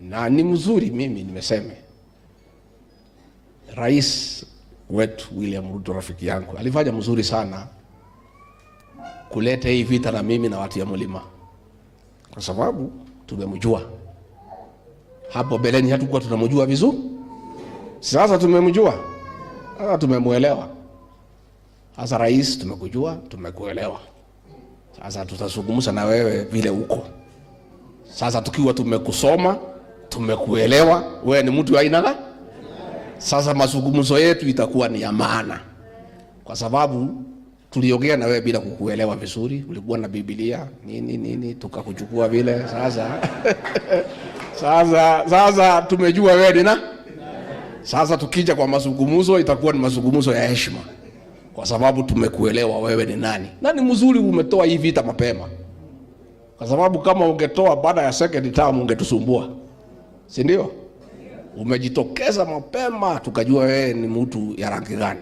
Na ni mzuri mimi nimeseme. Rais wetu William Ruto rafiki yangu alifanya mzuri sana kuleta hii vita na mimi na watu ya mlima. Kwa sababu tumemjua. Hapo beleni hatukuwa tunamjua vizuri. Sasa tumemjua. Sasa tumemuelewa. Sasa rais tumekujua, tumekuelewa. Sasa tutazungumza na wewe vile uko. Sasa tukiwa tumekusoma, tumekuelewa, wewe ni mtu wa aina gani? Sasa mazungumzo yetu itakuwa ni ya maana. Kwa sababu tuliongea na wewe bila kukuelewa vizuri, ulikuwa na Biblia, nini, tukakuchukua vile. Sasa tumejua wewe ni na. Sasa tukija kwa mazungumzo itakuwa ni mazungumzo ya heshima. Kwa sababu tumekuelewa wewe ni nani. Na ni mzuri umetoa hii vita mapema. Kwa sababu kama ungetoa baada ya second term ungetusumbua. Si ndio? Umejitokeza mapema tukajua wewe ni mtu ya rangi gani.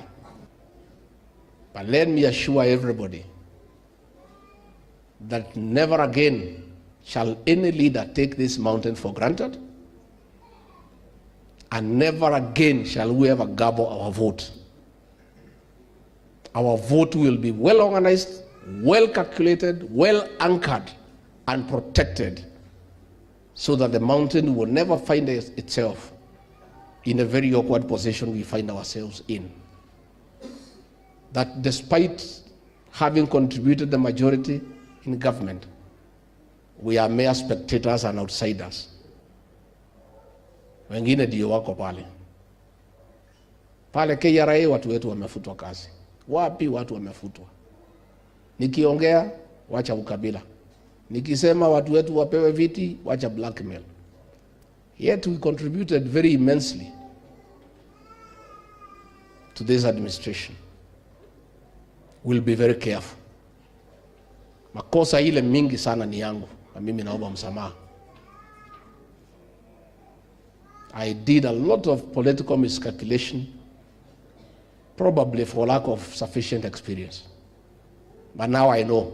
But let me assure everybody that never again shall any leader take this mountain for granted, and never again shall we ever gabble our vote. Our vote will be well organized, well calculated, well anchored and protected, so that the mountain will never find itself in a very awkward position we find ourselves in. That despite having contributed the majority in government, we are mere spectators and outsiders. Wengine ndio wako pale. Pale KRA watu wetu wamefutwa kazi. Wapi watu wamefutwa? Nikiongea wacha ukabila. Nikisema watu wetu wapewe viti wacha blackmail. Yet we contributed very immensely to this administration. We'll be very careful. Makosa ile mingi sana ni yangu na mimi naomba msamaha. I did a lot of political miscalculation, probably for lack of sufficient experience. But now I know